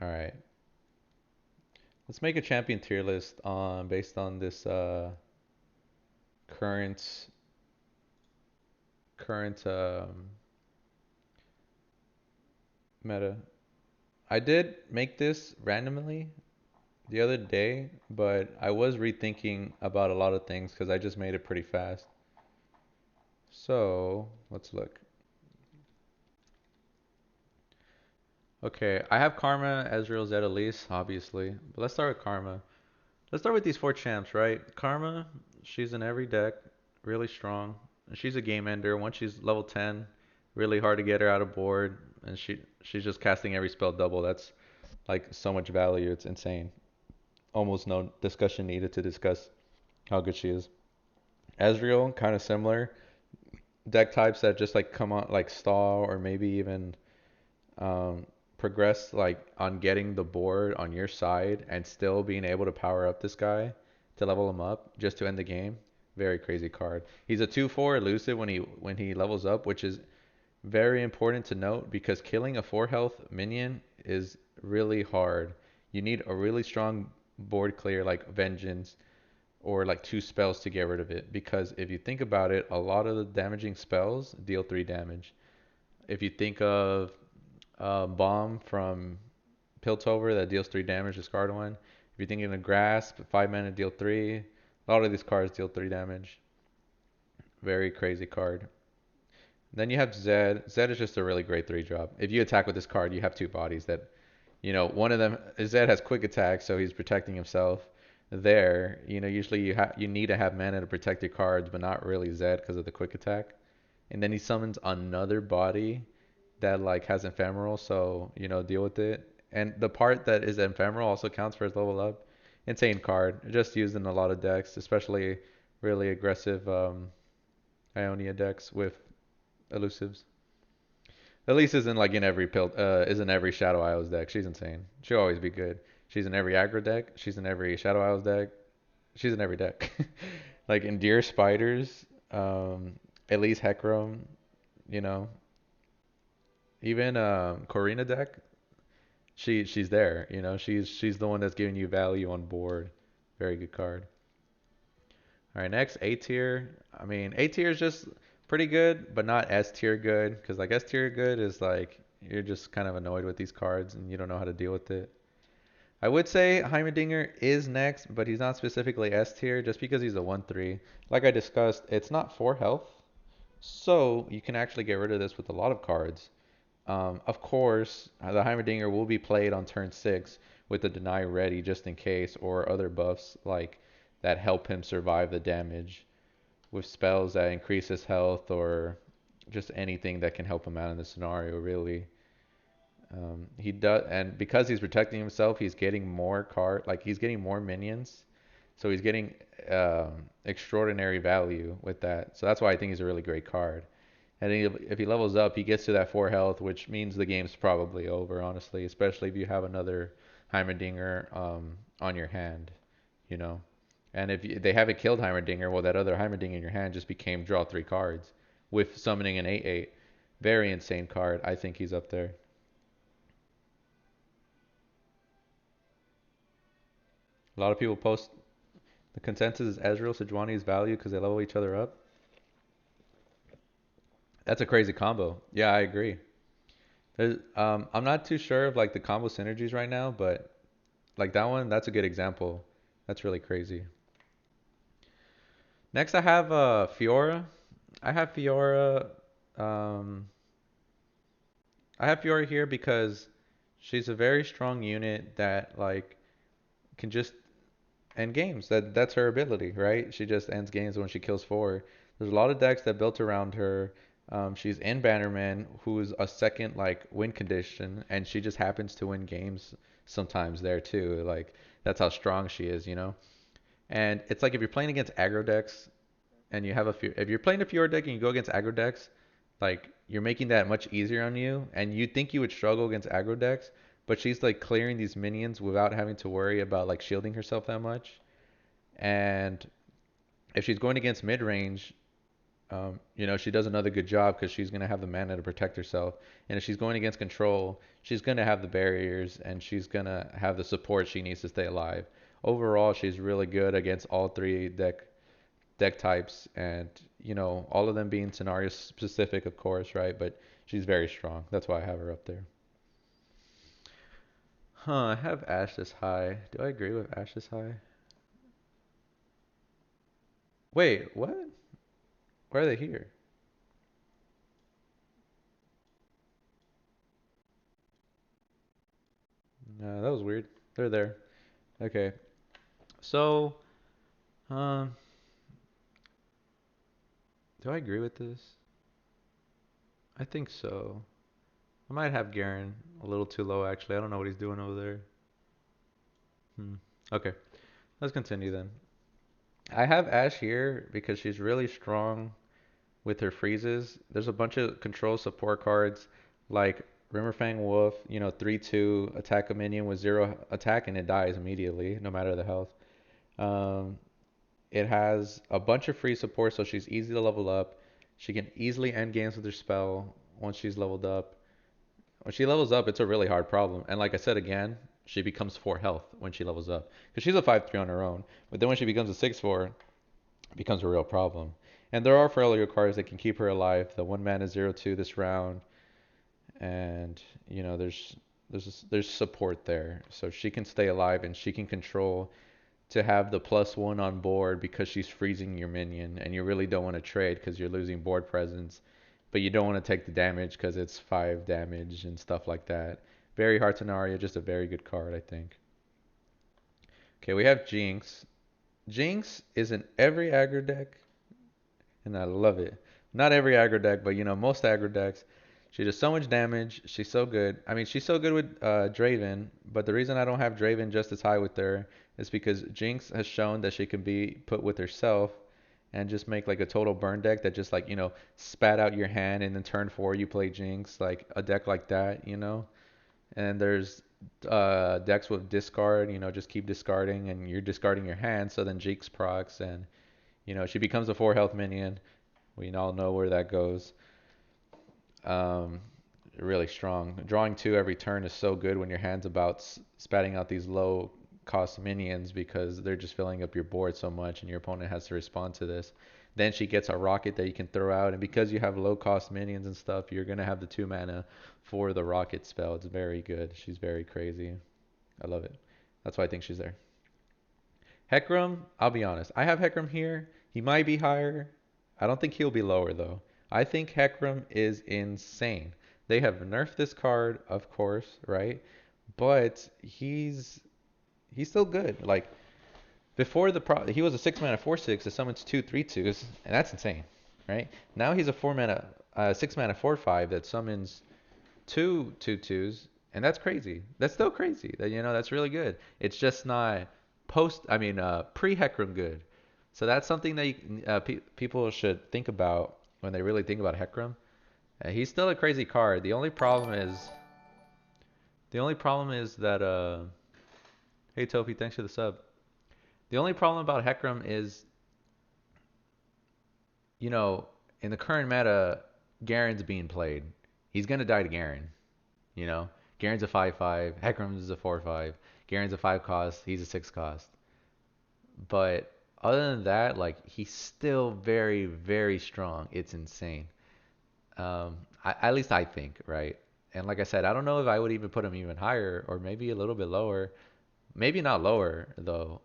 All right. Let's make a champion tier list on based on this current current meta. I did make this randomly the other day, but I was rethinking about a lot of things because I just made it pretty fast. So let's look. Okay, I have Karma, Ezreal, Zed, Elise, obviously. But let's start with Karma. Let's start with these four champs, right? Karma, she's in every deck, really strong. And she's a game ender. Once she's level 10, really hard to get her out of board. And she's just casting every spell double. That's like so much value. It's insane. Almost no discussion needed to discuss how good she is. Ezreal, kind of similar. Deck types that just like come on like stall or maybe even um, progress like on getting the board on your side and still being able to power up this guy to level him up just to end the game. Very crazy card. He's a 2/4 elusive when he levels up, which is very important to note because killing a 4 health minion is really hard. You need a really strong board clear like Vengeance or like two spells to get rid of it because if you think about it, a lot of the damaging spells deal 3 damage. If you think of bomb from Piltover that deals 3 damage, discard one. If you're thinking of Grasp, 5 mana deal 3. A lot of these cards deal 3 damage. Very crazy card. Then you have Zed. Zed is just a really great 3 drop. If you attack with this card, you have two bodies that, one of them, Zed has quick attack, so he's protecting himself. There, usually you need to have mana to protect your cards, but not really Zed because of the quick attack. And then he summons another body that like has ephemeral, so deal with it. And the part that is ephemeral also counts for his level up. Insane card, just used in a lot of decks, especially really aggressive Ionia decks with elusives. Elise is in like in every is in every Shadow Isles deck. She's insane. She'll always be good. She's in every aggro deck. She's in every Shadow Isles deck. She's in every deck. Like Endear Spiders, Elise Hecarim, you know, even Corina deck. She's there. She's the one that's giving you value on board. Very good card. All right, next A tier. I mean, A tier is just pretty good, but not S tier good. Because like S tier good is like you're just kind of annoyed with these cards and you don't know how to deal with it. I would say Heimerdinger is next, but he's not specifically S tier just because he's a 1/3. Like I discussed, it's not 4 health, so you can actually get rid of this with a lot of cards. Of course, the Heimerdinger will be played on turn 6 with the deny ready just in case, or other buffs like that help him survive the damage with spells that increase his health or just anything that can help him out in the scenario, really. He does, and because he's protecting himself, he's getting more like he's getting more minions, so he's getting extraordinary value with that. So that's why I think he's a really great card. And if he levels up, he gets to that 4 health, which means the game's probably over, honestly, especially if you have another Heimerdinger on your hand, you know. And if they haven't killed Heimerdinger, well, that other Heimerdinger in your hand just became draw 3 cards with summoning an 8/8. Very insane card. I think he's up there. A lot of people post the consensus is Ezreal Sejuani's value because they level each other up. That's a crazy combo. Yeah, I agree. I'm not too sure of like the combo synergies right now, but like that one, that's a good example. That's really crazy. Next, I have Fiora. I have Fiora. Um, I have Fiora here because she's a very strong unit that like can just end games. That's her ability, right? She just ends games when she kills 4. There's a lot of decks that built around her. She's in Bannerman, who's a second like win condition, and she just happens to win games sometimes there too. Like that's how strong she is. And it's like if you're playing against aggro decks and you have if you're playing a Fiora deck and you go against aggro decks, like you're making that much easier on you, and you think you would struggle against aggro decks, but she's like clearing these minions without having to worry about like shielding herself that much. And if she's going against mid range, You know, she does another good job because she's going to have the mana to protect herself. And if she's going against control, she's going to have the barriers and she's going to have the support she needs to stay alive. Overall, she's really good against all three deck types, and you know, all of them being scenario specific, of course, right? But she's very strong. That's why I have her up there. Huh, I have Ashe this high. Do I agree with Ashe this high? Wait, what? Why are they here? No, that was weird. They're there. Okay. So, um, do I agree with this? I think so. I might have Garen a little too low, actually. I don't know what he's doing over there. Hmm. Okay, let's continue then. I have Ashe here because she's really strong with her freezes. There's a bunch of control support cards like Rimmerfang Wolf, you know, 3/2, attack a minion with 0 attack and it dies immediately, no matter the health. Um, it has a bunch of free support, so she's easy to level up. She can easily end games with her spell once she's leveled up. When she levels up, it's a really hard problem. And like I said again, she becomes 4 health when she levels up. Because she's a 5/3 on her own. But then when she becomes a 6/4, it becomes a real problem. And there are failure cards that can keep her alive. The 1 mana 0/2 this round. And, you know, there's support there. So she can stay alive and she can control to have the +1 on board because she's freezing your minion. And you really don't want to trade because you're losing board presence, but you don't want to take the damage because it's 5 damage and stuff like that. Very hard scenario, just a very good card, I think. Okay, we have Jinx. Jinx is in every aggro deck, and I love it. Not every aggro deck, but you know, most aggro decks. She does so much damage. She's so good. I mean, she's so good with Draven, but the reason I don't have Draven just as high with her is because Jinx has shown that she can be put with herself and just make like a total burn deck that just like, you know, spat out your hand and then turn 4 you play Jinx, like a deck like that, you know? And there's decks with discard, you know, just keep discarding and you're discarding your hand, so then Jinx procs and, you know, she becomes a 4 health minion. We all know where that goes. Um, really strong. Drawing 2 every turn is so good when your hand's about spatting out these low cost minions because they're just filling up your board so much and your opponent has to respond to this. Then she gets a rocket that you can throw out, and because you have low cost minions and stuff, you're gonna have the 2 mana for the rocket spell. It's very good. She's very crazy. I love it. That's why I think she's there. Hecarim, I'll be honest. I have Hecarim here. He might be higher. I don't think he'll be lower though. I think Hecarim is insane. They have nerfed this card, of course, right? But he's still good. Like before he was a 6 mana 4/6 that summons 2/3/2s, and that's insane, right? Now he's a 4 mana 6 mana 4/5 that summons 2/2/2s, and that's crazy. That's still crazy. That, you know, that's really good. It's just not pre Hecarim good. So that's something that people should think about when they really think about Hecarim. He's still a crazy card. The only problem is that hey Topi, thanks for the sub. The only problem about Hecarim is, you know, in the current meta, Garen's being played. He's gonna die to Garen. You know, Garen's a 5/5. Hecarim is a 4/5. Garen's a 5 cost. He's a 6 cost. But other than that, like he's still very, very strong. It's insane. At least I think, right? And like I said, I don't know if I would even put him even higher or maybe a little bit lower. Maybe not lower though.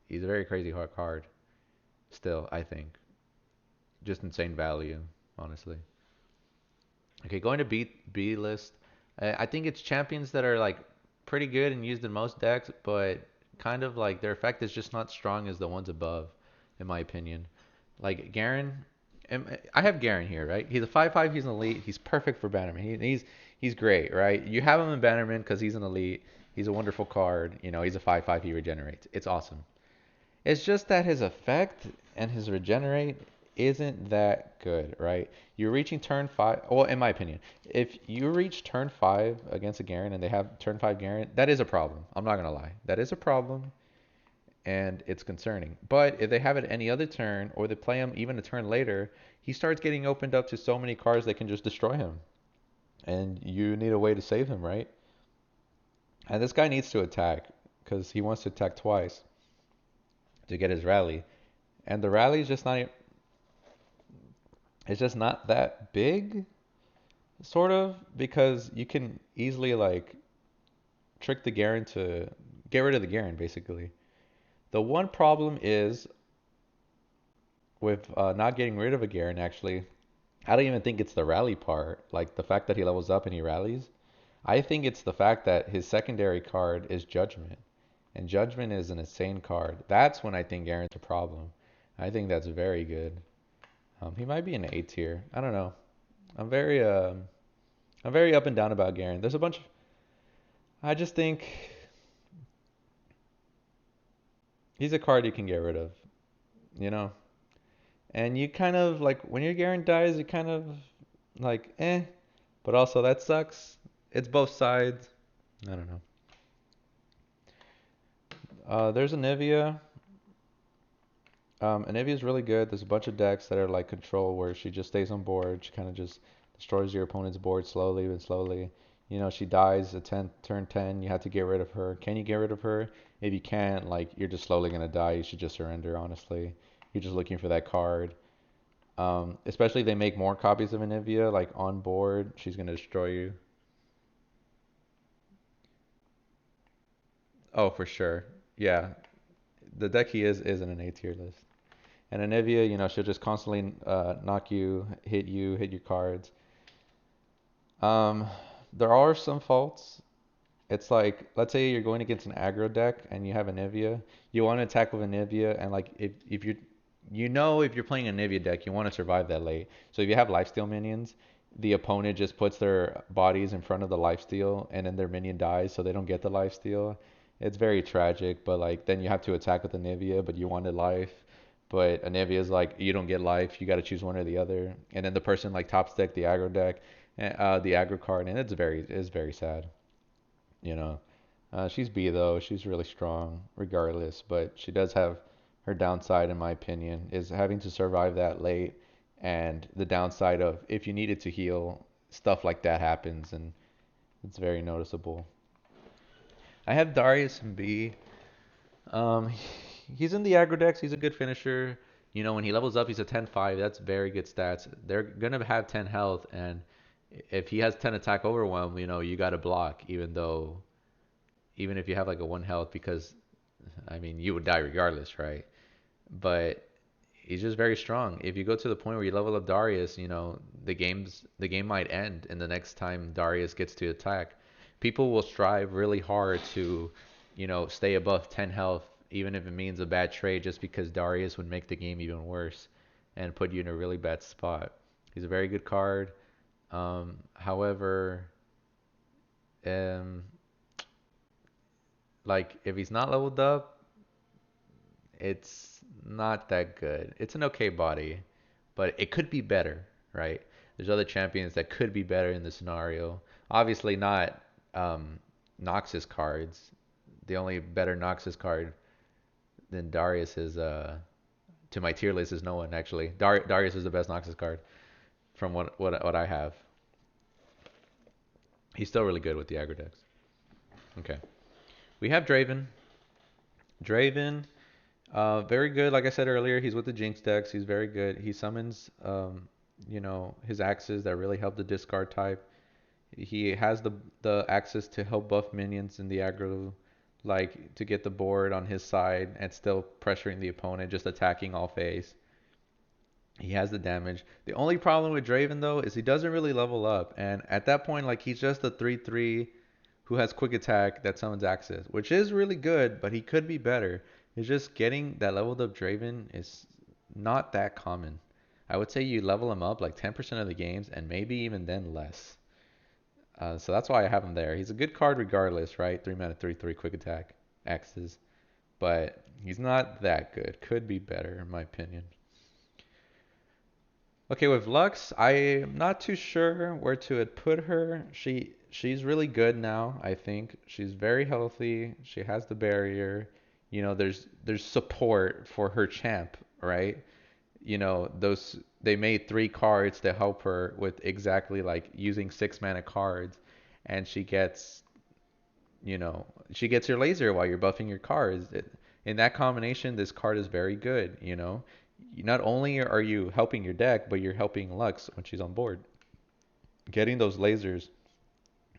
He's a very crazy hard card. Still, I think just insane value, honestly. Okay, going to B list. I think it's champions that are like pretty good and used in most decks, but kind of like their effect is just not strong as the ones above, in my opinion. Like Garen, I have Garen here, right? He's a 5/5. He's an elite. He's perfect for Bannerman. He's great, right? You have him in Bannerman because he's an elite. He's a wonderful card. You know, he's a 5/5. He regenerates. It's awesome. It's just that his effect and his regenerate isn't that good, right? You're reaching turn 5. Well, in my opinion, if you reach turn 5 against a Garen and they have turn 5 Garen, that is a problem. I'm not going to lie. That is a problem. and it's concerning. But if they have it any other turn, or they play him even a turn later, he starts getting opened up to so many cards that can just destroy him. And you need a way to save him, right? And this guy needs to attack, because he wants to attack twice to get his rally. And the rally is just not, it's just not that big, sort of, because you can easily like trick the Garen to get rid of the Garen, basically. The one problem is with not getting rid of a Garen, actually. I don't even think it's the rally part, like the fact that he levels up and he rallies. I think it's the fact that his secondary card is Judgment. And Judgment is an insane card. That's when I think Garen's a problem. I think that's very good. He might be an A tier. I don't know. I'm very I'm very up and down about Garen. There's a bunch of, I just think he's a card you can get rid of, you know? And you kind of like when your Garen dies, you kind of like but also that sucks. It's both sides. I don't know. There's Anivia. Anivia is really good. There's a bunch of decks that are like control where she just stays on board. She kind of just destroys your opponent's board slowly but slowly. You know, she dies at turn 10. You have to get rid of her. Can you get rid of her? If you can't, like you're just slowly gonna die. You should just surrender. Honestly, you're just looking for that card. Especially if they make more copies of Anivia like on board, she's gonna destroy you. Oh, for sure. Yeah, the deck he is in an A tier list. And Anivia, you know, she'll just constantly knock you, hit your cards. Um, there are some faults. It's like, let's say you're going against an aggro deck and you have Anivia. You want to attack with Anivia, and like if you if you're playing a Anivia deck, you want to survive that late. So if you have lifesteal minions, the opponent just puts their bodies in front of the lifesteal, and then their minion dies, so they don't get the lifesteal. It's very tragic, but like then you have to attack with Anivia, but you wanted life. But Anivia is like, you don't get life, you got to choose one or the other. And then the person like tops deck the aggro deck, the aggro card, and it's very sad, you know. She's B though, she's really strong regardless, but she does have her downside, in my opinion, is having to survive that late, and the downside of if you needed to heal, stuff like that happens, and it's very noticeable. I have Darius in B. Um, he's in the aggro decks. He's a good finisher. You know, when he levels up, he's a 10-5. That's very good stats. They're gonna have 10 health, and if he has 10 attack overwhelm, you know, you got to block, even if you have like a 1 health, because I mean, you would die regardless, right? But he's just very strong. If you go to the point where you level up Darius, you know, the game might end in the next time Darius gets to attack. People will strive really hard to, you know, stay above 10 health, even if it means a bad trade, just because Darius would make the game even worse and put you in a really bad spot. He's a very good card. However, um, like if he's not leveled up, it's not that good. It's an okay body, but it could be better, right? There's other champions that could be better in this scenario. Obviously not Noxus cards. The only better Noxus card than Darius is to my tier list is no one actually. Darius is the best Noxus card from what I have. He's still really good with the aggro decks. Okay. We have Draven. Draven, very good. Like I said earlier, he's with the Jinx decks. He's very good. He summons, you know, his axes that really help the discard type. He has the access to help buff minions in the aggro, like to get the board on his side and still pressuring the opponent, just attacking all phase. He has the damage. The only problem with Draven though is he doesn't really level up, and at that point, like he's just a 3/3 who has quick attack that summons access, which is really good, but he could be better. It's just getting that leveled up Draven is not that common. I would say you level him up like 10% of the games, and maybe even then less. So that's why I have him there. He's a good card regardless, right? 3 mana, 3/3 quick attack, axes. But he's not that good. Could be better, in my opinion. Okay, with Lux, I'm not too sure where to put her. She's really good now, I think. She's very healthy. She has the barrier. You know, there's support for her champ, right? You know, those they made 3 cards to help her with exactly like using 6 mana cards, and she gets your laser while you're buffing your cards. In that combination, this card is very good, you know. Not only are you helping your deck, but you're helping Lux when she's on board. Getting those lasers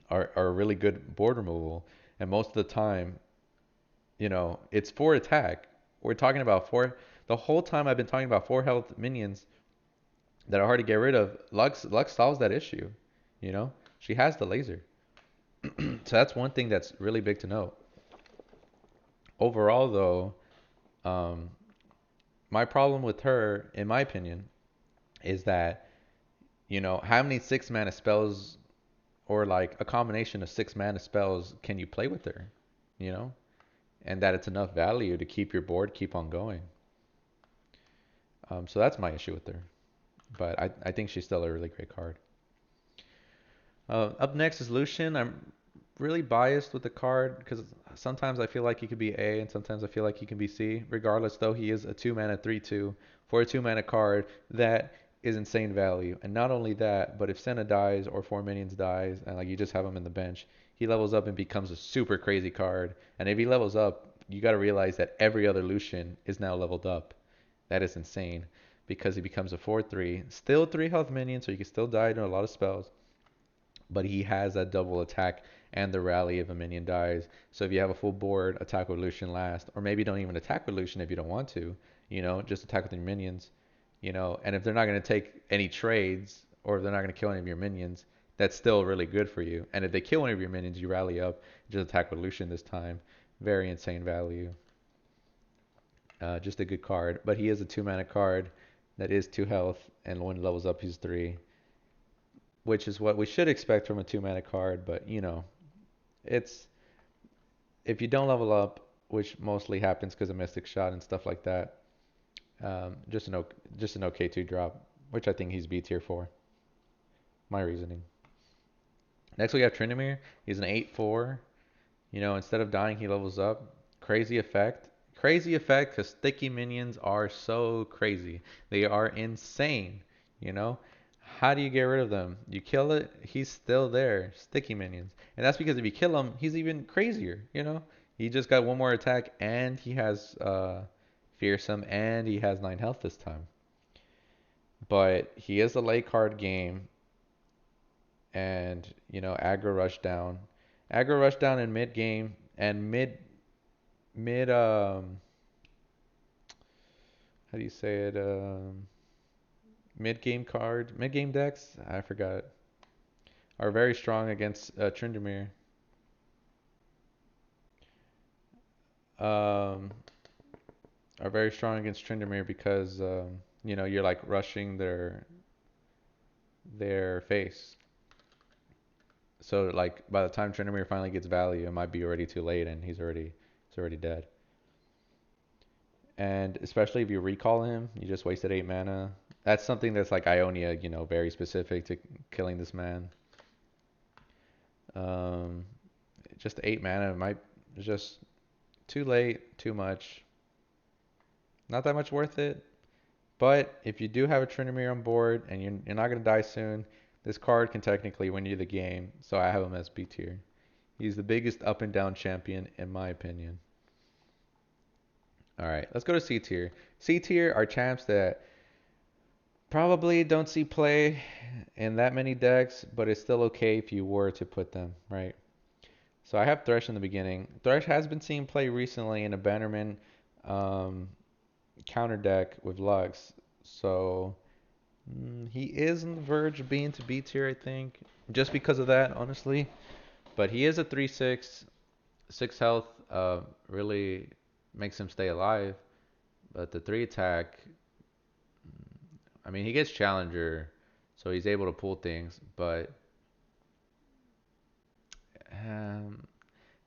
are really good board removal, and most of the time, it's 4 attack. We're talking about the whole time I've been talking about 4 health minions that are hard to get rid of. Lux solves that issue, you know. She has the laser. So that's one thing that's really big to note. Overall, though, um, my problem with her, in my opinion, is that, how many 6 mana spells or like a combination of 6 mana spells can you play with her, you know? And that it's enough value to keep your board keep on going. So that's my issue with her. But I think she's still a really great card. Up next is Lucian. I'm really biased with the card because sometimes I feel like he could be A and sometimes I feel like he can be C. Regardless, though, he is a 2 mana 3/2 for a 2 mana card that is insane value. And not only that, but if Senna dies or 4 minions dies and like you just have him in the bench, he levels up and becomes a super crazy card. And if he levels up, you got to realize that every other Lucian is now leveled up. That is insane because he becomes a 4/3, still 3 health minion, so you can still die to a lot of spells, but he has that double attack and the rally if a minion dies. So if you have a full board, attack with Lucian last, or maybe don't even attack with Lucian if you don't want to, just attack with your minions, and if they're not going to take any trades or if they're not going to kill any of your minions, that's still really good for you. And if they kill one of your minions, you rally up, just attack with Lucian this time. Very insane value. Just a good card, but he is a 2 mana card that is 2 health, and when he levels up, he's 3, which is what we should expect from a 2 mana card. But it's if you don't level up, which mostly happens because of Mystic Shot and stuff like that, just an okay 2 drop, which I think he's B tier for. My reasoning. Next we have Tryndamere. He's an 8/4. Instead of dying, he levels up. Crazy effect. Crazy effect because sticky minions are so crazy. They are insane. You know? How do you get rid of them? You kill it, he's still there. Sticky minions. And that's because if you kill him, he's even crazier. He just got one more attack and he has fearsome and he has 9 health this time. But he is a late card game and aggro rush down. Aggro rush down in mid game and mid how do you say it? Mid game decks, I forgot, are very strong against Tryndamere. Um, are very strong against Tryndamere because you're like rushing their face. So like by the time Tryndamere finally gets value, it might be already too late and he's already dead. And especially if you recall him, you just wasted 8 mana. That's something that's like Ionia, very specific to killing this man. Um, just 8 mana might just too late, too much. Not that much worth it. But if you do have a Tryndamere on board and you're not going to die soon, this card can technically win you the game. So I have him as B tier. He's the biggest up and down champion in my opinion. All right, let's go to C tier. C tier are champs that probably don't see play in that many decks, but it's still okay if you were to put them, right? So I have Thresh in the beginning. Thresh has been seeing play recently in a Bannerman um, counter deck with Lux. So he is on the verge of being to B tier, I think, just because of that, honestly. But he is a 3/6, 6 health. Really makes him stay alive. But the 3 attack, I mean, he gets Challenger, so he's able to pull things. But um,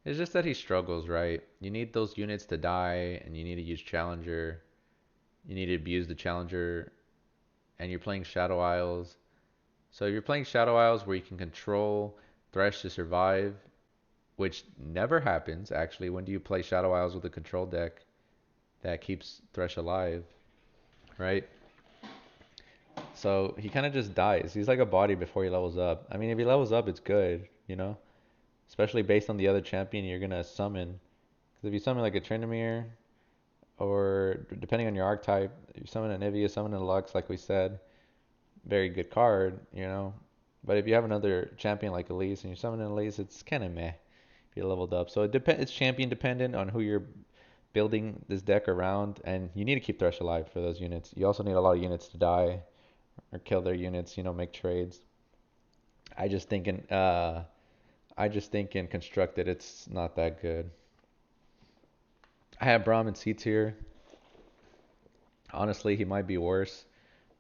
it's just that he struggles, right? You need those units to die, and you need to use Challenger. You need to abuse the Challenger, and you're playing Shadow Isles. So if you're playing Shadow Isles where you can control Thresh to survive, which never happens actually. When do you play Shadow Isles with a control deck that keeps Thresh alive, right? So he kind of just dies. He's like a body before he levels up. I mean, if he levels up, it's good, you know? Especially based on the other champion you're gonna summon. Because if you summon like a Tryndamere, or depending on your archetype, you summon Anivia, summon a Lux, like we said, very good card, you know? But if you have another champion like Elise and you summon an Elise, it's kind of meh if you leveled up. So it's champion dependent on who you're building this deck around, and you need to keep Thresh alive for those units. You also need a lot of units to die or kill their units, you know, make trades. I just think in constructed it's not that good. I have Braum in C tier. Honestly, he might be worse,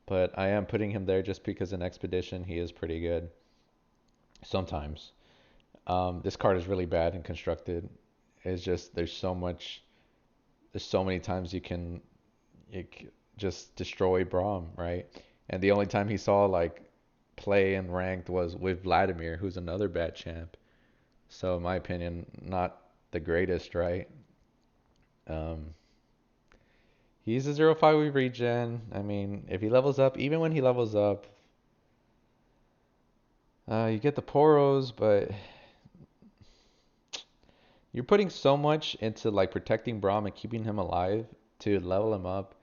but I am putting him there just because in Expedition he is pretty good. Sometimes. This card is really bad in constructed. It's just there's so many times just destroy Braum, right? And the only time he saw like play and ranked was with Vladimir, who's another bad champ. So in my opinion, not the greatest, right? Um, he's a 0-5 with regen. I mean, if he levels up, even when he levels up, you get the poros, but you're putting so much into like protecting Braum and keeping him alive to level him up.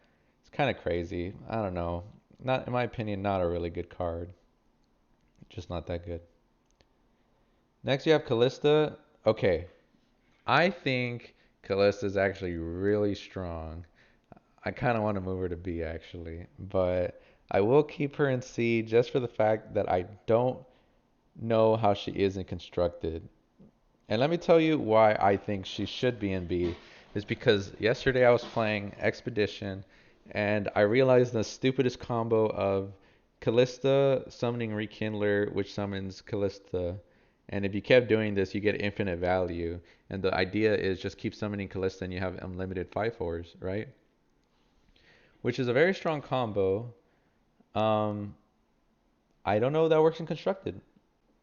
It's kind of crazy. I don't know. Not in my opinion, not a really good card. Just not that good. Next you have Kalista. Okay, I think Kalista is actually really strong. I kind of want to move her to B actually, but I will keep her in C just for the fact that I don't know how she is in constructed. And let me tell you why I think she should be in B. Is because yesterday I was playing Expedition and I realized the stupidest combo of Kalista summoning Rekindler, which summons Kalista. And if you kept doing this, you get infinite value. And the idea is just keep summoning Kalista and you have unlimited 5/4s, right? Which is a very strong combo. Um, I don't know if that works in constructed.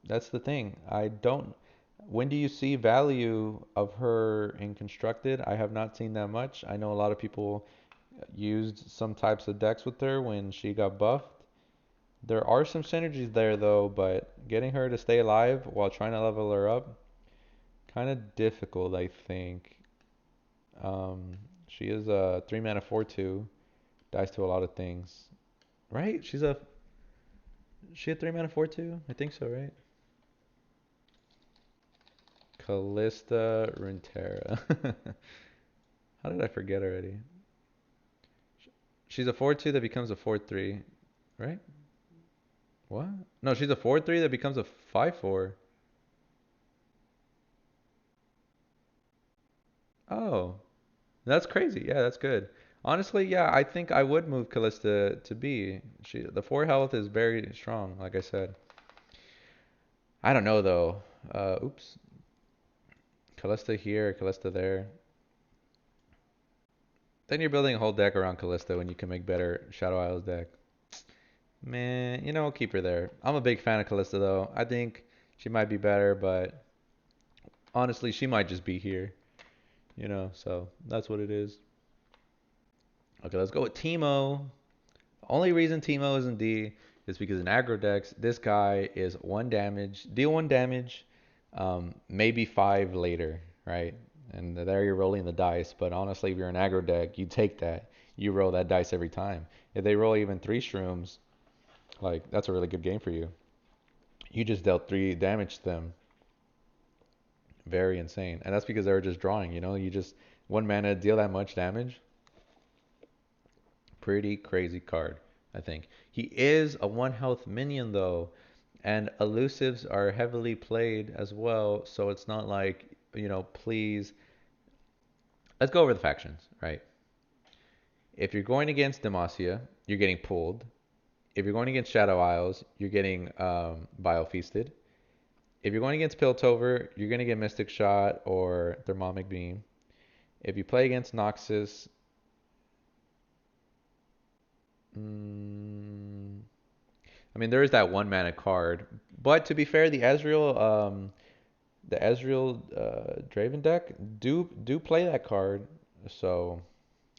That's the thing. I don't. When do you see value of her in constructed? I have not seen that much. I know a lot of people used some types of decks with her when she got buffed. There are some synergies there though, but getting her to stay alive while trying to level her up, kind of difficult, I think. Um, she is a 3 mana 4/2, dies to a lot of things, right? She a 3 mana 4/2? I think so, right? Kalista Runeterra. How did I forget already? She's a 4/2 that becomes a 4/3, right? What? No, she's a 4/3 that becomes a 5/4. Oh, that's crazy. Yeah, that's good. Honestly, yeah, I think I would move Kalista to B. The 4 health is very strong, like I said. I don't know though. Oops. Kalista here, Kalista there. Then you're building a whole deck around Kalista when you can make better Shadow Isles deck. Man, you know, keep her there. I'm a big fan of Kalista though. I think she might be better, but honestly, she might just be here, you know, so that's what it is. Okay, let's go with Teemo. Only reason Teemo is in D is because in aggro decks, this guy is 1 damage, deal 1 damage, maybe 5 later, right? And there you're rolling the dice, but honestly, if you're an aggro deck, you take that. You roll that dice every time. If they roll even 3 shrooms, like, that's a really good game for you. You just dealt 3 damage to them. Very insane. And that's because they were just drawing, you know? You just, 1 mana, deal that much damage. Pretty crazy card, I think. He is a 1 health minion, though. And elusives are heavily played as well. So it's not like, you know, please. Let's go over the factions, right? If you're going against Demacia, you're getting pulled. If you're going against Shadow Isles, you're getting Bile Feasted. If you're going against Piltover, you're going to get Mystic Shot or Thermomic Beam. If you play against Noxus, I mean, there is that 1 mana card. But to be fair, the Ezreal the Ezreal Draven deck do play that card. So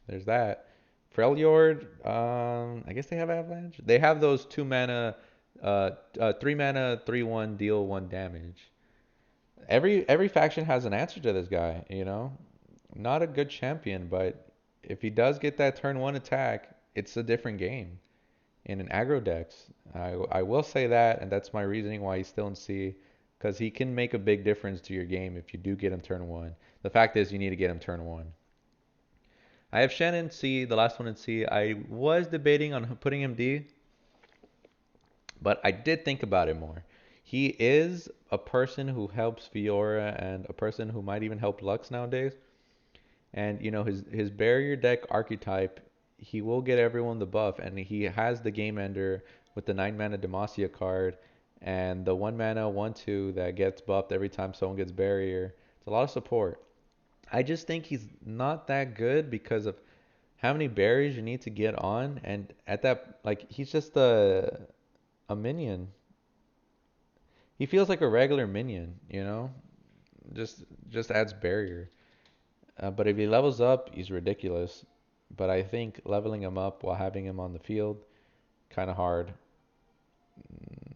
there's that. Freljord, I guess they have Avalanche. They have those 2 mana, 3 mana, 3/1 deal 1 damage. Every faction has an answer to this guy, you know. Not a good champion, but if he does get that turn 1 attack, it's a different game in an aggro decks. I will say that, and that's my reasoning why he's still in C, because he can make a big difference to your game if you do get him turn 1. The fact is, you need to get him turn 1. I have Shen in C, the last one in C. I was debating on putting him D, but I did think about it more. He is a person who helps Fiora and a person who might even help Lux nowadays. And you know his barrier deck archetype, he will get everyone the buff, and he has the game ender with the 9 mana Demacia card and the 1 mana 1/2 that gets buffed every time someone gets barrier. It's a lot of support. I just think he's not that good because of how many berries you need to get on, and at that, like, he's just a minion. He feels like a regular minion, you know? Just adds barrier. But if he levels up, he's ridiculous. But I think leveling him up while having him on the field, kind of hard. Mm,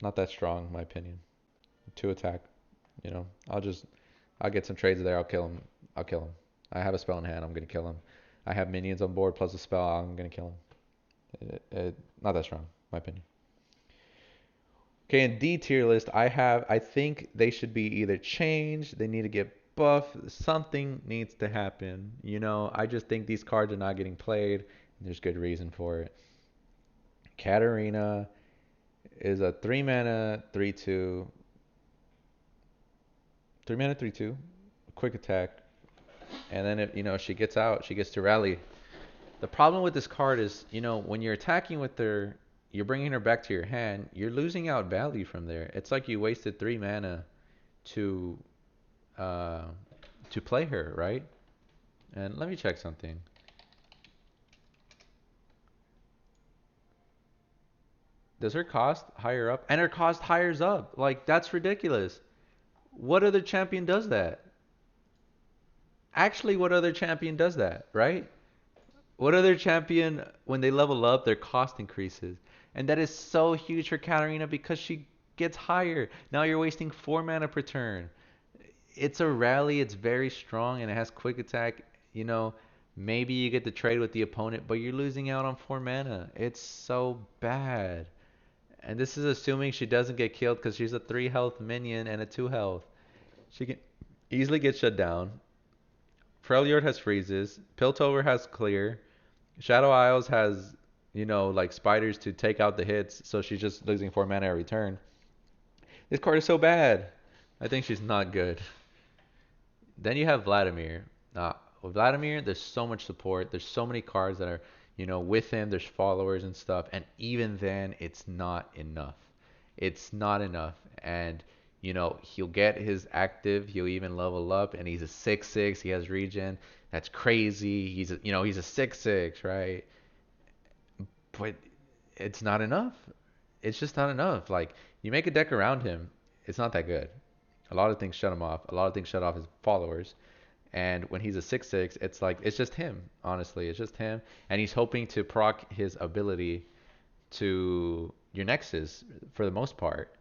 Not that strong, in my opinion. 2 attack, you know. I'll get some trades there. I'll kill him. I'll kill him. I have a spell in hand. I'm gonna kill him. I have minions on board plus a spell. I'm gonna kill him. Not that strong, my opinion. Okay, in D tier list, I think they should be either changed, they need to get buffed, something needs to happen. You know, I just think these cards are not getting played, and there's good reason for it. Katarina is a 3 mana 3/2, 3 mana 3/2, quick attack, and then if you know she gets out, she gets to rally. The problem with this card is, you know, when you're attacking with her, you're bringing her back to your hand, you're losing out value from there. It's like you wasted 3 mana to uh, to play her, right? And let me check something. Does her cost higher up? And her cost hires up. Like, that's ridiculous. What other champion does that? Actually, what other champion does that, right? What other champion, when they level up, their cost increases? And that is so huge for Katarina because she gets higher. Now you're wasting 4 mana per turn. It's a rally, it's very strong, and it has quick attack. You know, maybe you get the trade with the opponent, but you're losing out on 4 mana. It's so bad. And this is assuming she doesn't get killed because she's a 3 health minion and a 2 health. She can easily get shut down. Freljord has freezes. Piltover has clear. Shadow Isles has, you know, like spiders to take out the hits, so she's just losing 4 mana every turn. This card is so bad. I think she's not good. Then you have Vladimir. With Vladimir, there's so much support. There's so many cards that are, you know, with him. There's followers and stuff. And even then, it's not enough. It's not enough. And, you know, he'll get his active. He'll even level up. And he's a 6/6. He has regen. That's crazy. He's a 6/6, right? But it's not enough. It's just not enough. Like, you make a deck around him, it's not that good. A lot of things shut him off. A lot of things shut off his followers. And when he's a 6/6, it's like it's just him. Honestly, it's just him, and he's hoping to proc his ability to your nexus for the most part.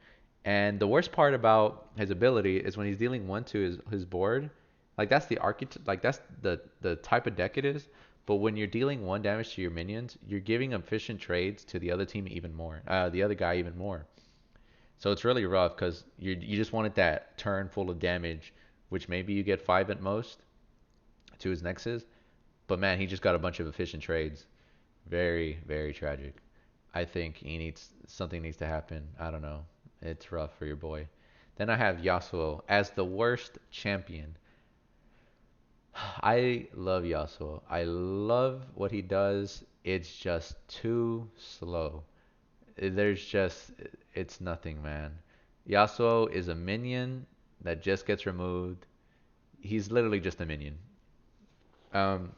And the worst part about his ability is when he's dealing 1 to his board. Like that's the archetype. Like that's the type of deck it is. But when you're dealing 1 damage to your minions, you're giving efficient trades to the other team even more. The other guy even more. So it's really rough because you just wanted that turn full of damage, which maybe you get 5 at most to his nexus. But man, he just got a bunch of efficient trades. Very, very tragic. I think something needs to happen. I don't know. It's rough for your boy. Then I have Yasuo as the worst champion. I love Yasuo. I love what he does. It's just too slow. There's just, it's nothing, man. Yasuo is a minion that just gets removed. He's literally just a minion. Um,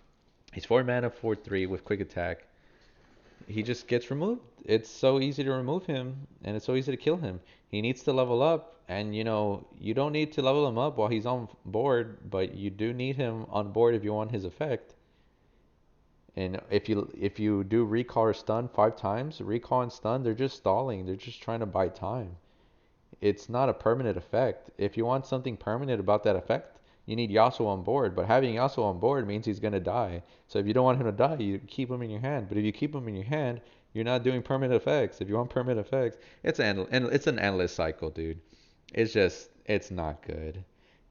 he's 4 mana, 4/3 with quick attack. he just gets removed. It's so easy to remove him, and it's so easy to kill him. He needs to level up, and you don't need to level him up while he's on board, but you do need him on board if you want his effect. And if you do recall or stun 5 times, recall and stun, they're just stalling. They're just trying to buy time. It's not a permanent effect. If you want something permanent about that effect, you need Yasuo on board. But having Yasuo on board means he's gonna die. So if you don't want him to die, you keep him in your hand. But if you keep him in your hand, you're not doing permanent effects. If you want permanent effects, it's an endless cycle, dude. It's not good.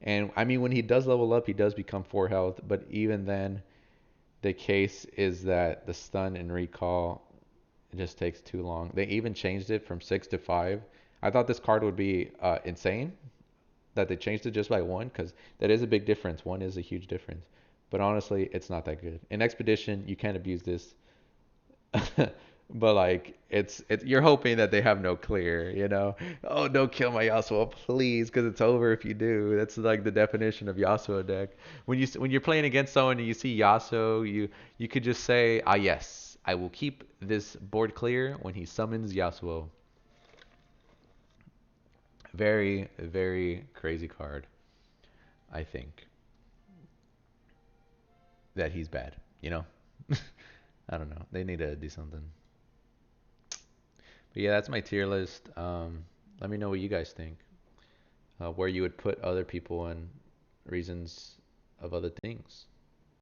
And I mean, when he does level up, he does become 4 health. But even then, the case is that the stun and recall, it just takes too long. They even changed it from 6 to 5. I thought this card would be insane that they changed it just by one, because that is a big difference. One is a huge difference. But honestly, it's not that good. In Expedition, you can't abuse this. But like it's you're hoping that they have no clear. Oh, don't kill my Yasuo, please, because it's over if you do. That's like the definition of Yasuo deck. When you're playing against someone and you see Yasuo, you could just say, ah, yes, I will keep this board clear when he summons Yasuo. Very, very crazy card. I think that he's bad. You know, I don't know. They need to do something. But yeah, that's my tier list. Let me know what you guys think. Where you would put other people and reasons of other things.